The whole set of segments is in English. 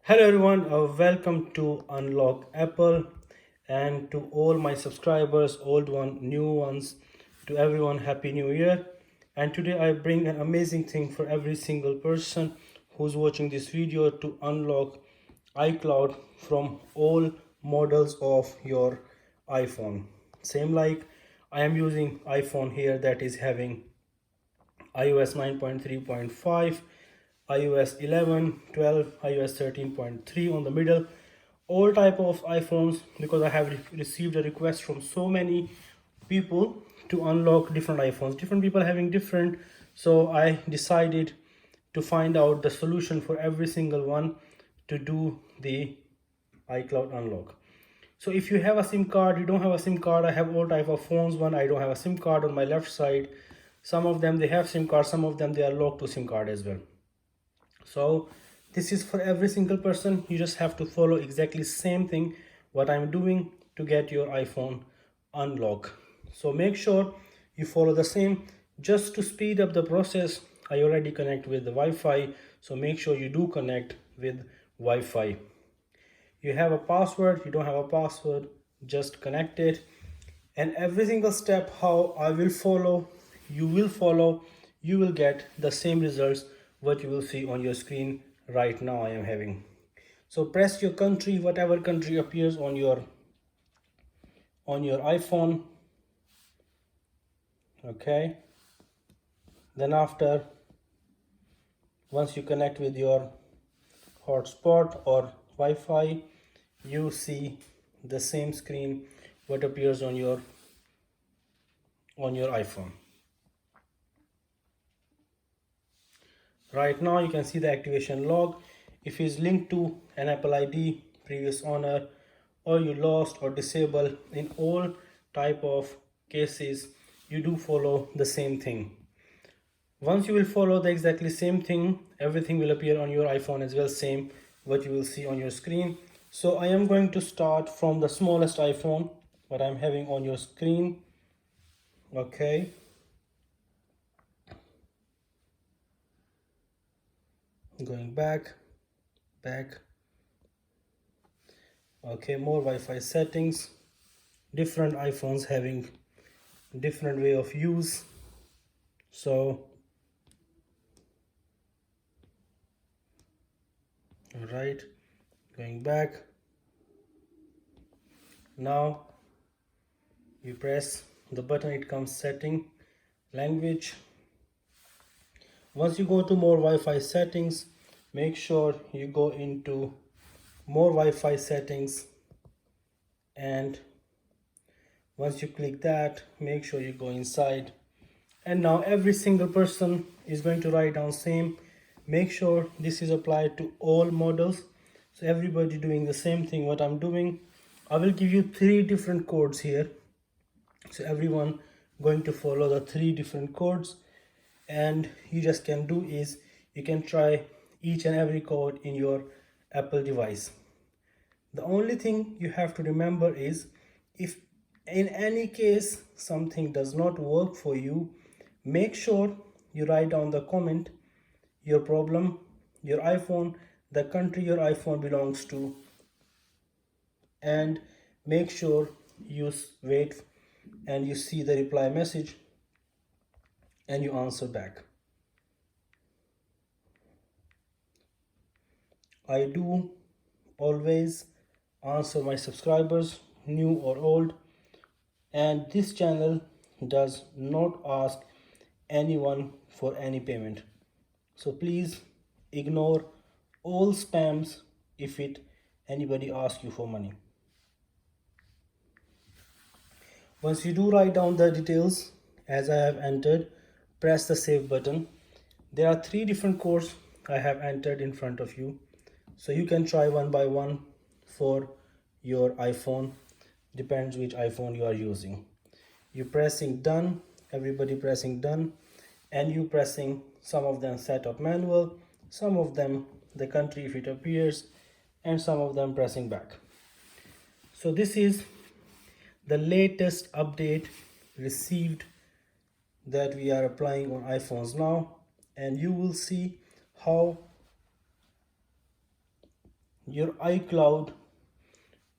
Hello everyone, welcome to Unlock Apple, and to all my subscribers, old one, new ones, to everyone, Happy New Year. And today I bring an amazing thing for every single person who's watching this video to unlock iCloud from all models of your iPhone. Same like I am using iPhone here that is having iOS 9.3.5, iOS 11, 12, iOS 13.3 on the middle, all type of iPhones, because I have received a request from so many people to unlock different iPhones. Different people having different, so I decided to find out the solution for every single one to do the iCloud unlock. So if you have a SIM card, you don't have a SIM card, I have all type of phones. One, I don't have a SIM card on my left side. Some of them they have SIM card, some of them they are locked to SIM card as well. So this is for every single person. You just have to follow exactly same thing what I'm doing to get your iPhone unlock. So make sure you follow the same. Just to speed up the process, I already connect with the Wi-Fi, so make sure you do connect with Wi-Fi. You have a password, you don't have a password, just connect it. And every single step how I will follow, you will get the same results what you will see on your screen right now I am having. So press your country, whatever country appears on your iPhone. Okay, then after, once you connect with your hotspot or Wi-Fi, you see the same screen what appears on your iPhone. Right now you can see the activation log. If it's linked to an Apple ID, previous owner, or you lost or disable, in all type of cases you do follow the same thing. Once you will follow the exactly same thing, everything will appear on your iPhone as well, same what you will see on your screen. So I am going to start from the smallest iPhone what I'm having on your screen. Okay, going back. Okay, more Wi-Fi settings. Different iPhones having different way of use. So all right, going back. Now you press the button, it comes setting, language. Once you go to more Wi-Fi settings, make sure you go into more Wi-Fi settings, and once you click that, make sure you go inside. And now every single person is going to write down same. Make sure this is applied to all models, so everybody doing the same thing what I'm doing. I will give you 3 different codes here, so everyone going to follow the 3 different codes. And you just can do is you can try each and every code in your Apple device. The only thing you have to remember is, if in any case something does not work for you, make sure you write down the comment, your problem, your iPhone, the country your iPhone belongs to, and make sure you wait and you see the reply message and you answer back. I do always answer my subscribers, new or old, and this channel does not ask anyone for any payment. So please ignore all spams if anybody asks you for money. Once you do write down the details as I have entered, press the save button. There are 3 different codes I have entered in front of you, so you can try one by one for your iPhone, depends which iPhone you are using. You pressing done, everybody pressing done, and you pressing some of them setup manual, some of them the country if it appears, and some of them pressing back. So this is the latest update received that we are applying on iPhones now, and you will see how your iCloud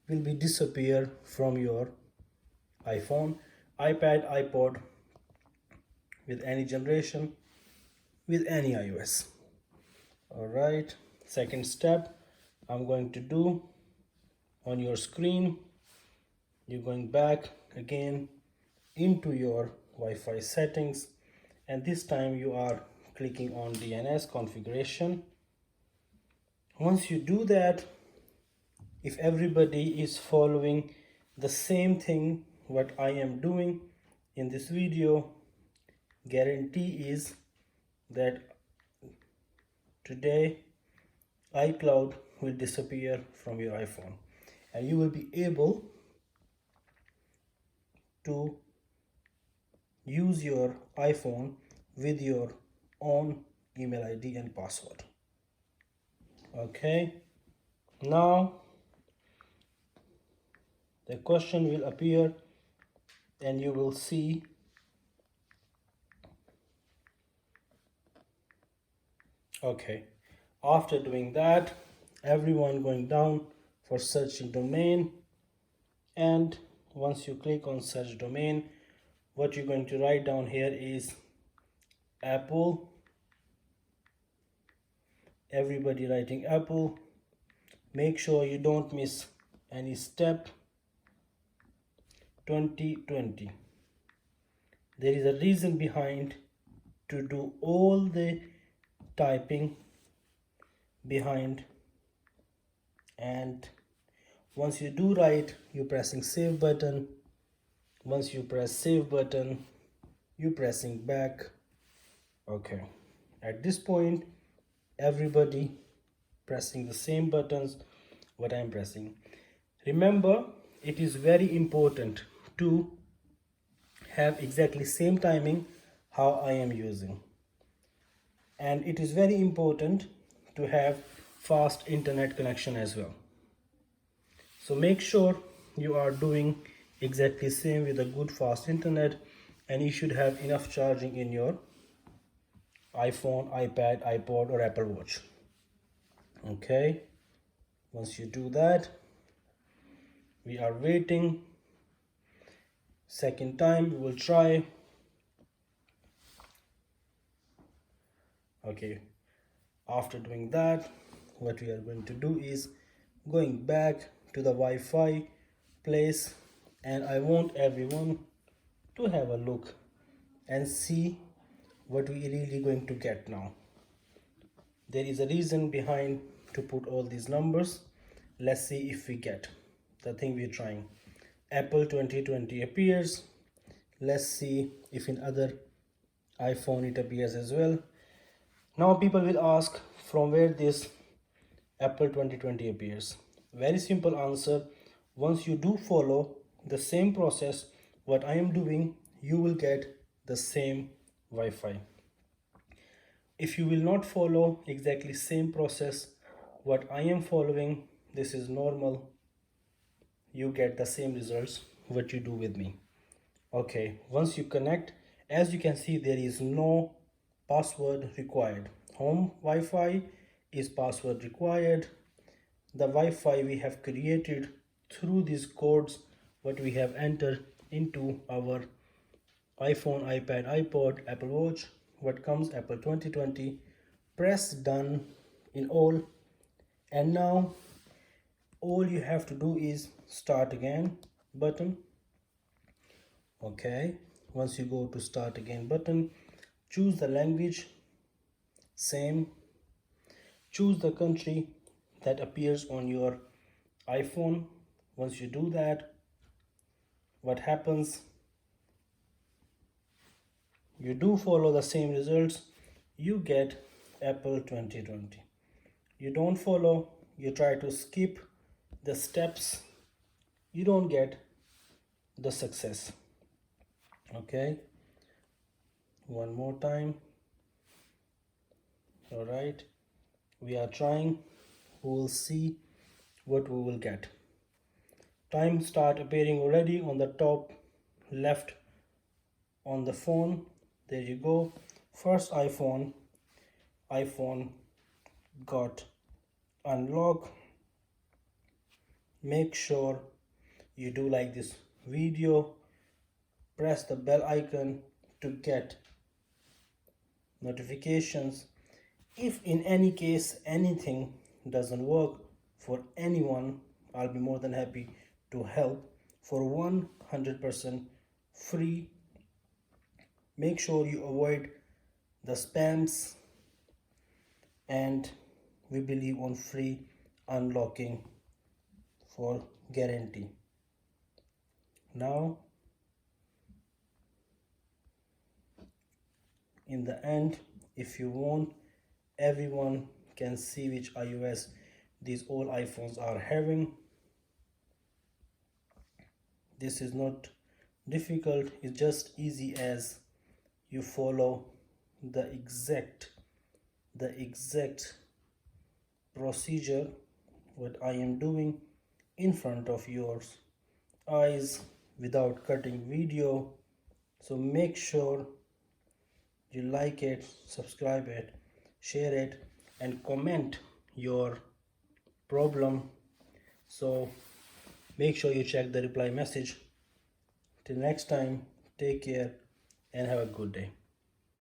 will be disappear from your iPhone, iPad, iPod, with any generation, with any iOS. All right, second step I'm going to do, on your screen you're going back again into your Wi-Fi settings, and this time you are clicking on DNS configuration. Once you do that, if everybody is following the same thing what I am doing in this video, guarantee is that today iCloud will disappear from your iPhone and you will be able to use your iPhone with your own email ID and password. Okay, now the question will appear and you will see okay, after doing that, everyone going down for searching domain, and once you click on search domain, what you're going to write down here is Apple. Everybody writing Apple. Make sure you don't miss any step. 2020. There is a reason behind to do all the typing behind, and once you do right, you're pressing save button. Once you press save button, you pressing back. Okay, at this point everybody pressing the same buttons what I'm pressing. Remember, it is very important to have exactly same timing how I am using, and it is very important to have fast internet connection as well. So make sure you are doing exactly same with a good fast internet, and you should have enough charging in your iPhone, iPad, iPod or Apple Watch. Okay, once you do that, we are waiting. Second time we will try. Okay, after doing that, what we are going to do is going back to the Wi-Fi place, and I want everyone to have a look and see what we really going to get now. There is a reason behind to put all these numbers. Let's see if we get the thing we're trying. Apple 2020 appears. Let's see if in other iPhone it appears as well. Now people will ask from where this Apple 2020 appears. Very simple answer. Once you do follow the same process what I am doing, you will get the same Wi-Fi. If you will not follow exactly same process what I am following, this is normal, you get the same results what you do with me. Okay, once you connect, as you can see, there is no password required. Home Wi-Fi is password required. The Wi-Fi we have created through these codes what we have entered into our iPhone, iPad, iPod, Apple Watch, what comes Apple 2020. Press done in all, and now all you have to do is start again button. Okay, once you go to start again button, choose the language, same, choose the country that appears on your iPhone. Once you do that, what happens, you do follow the same results, you get Apple 2020. You don't follow, you try to skip the steps, you don't get the success. Okay, one more time. All right, we are trying, we will see what we will get. Time start appearing already on the top left on the phone. There you go. First iPhone got unlock. make sure you do like this video, press the bell icon to get notifications. If in any case anything doesn't work for anyone, I'll be more than happy to help for 100% free. Make sure you avoid the spams, and we believe on free unlocking for guarantee. Now in the end, if you want, everyone can see which iOS these all iPhones are having. This is not difficult, it's just easy as you follow the exact procedure what I am doing in front of your eyes without cutting video. So make sure you like it, subscribe it, share it, and comment your problem. So make sure you check the reply message. Till next time, take care and have a good day.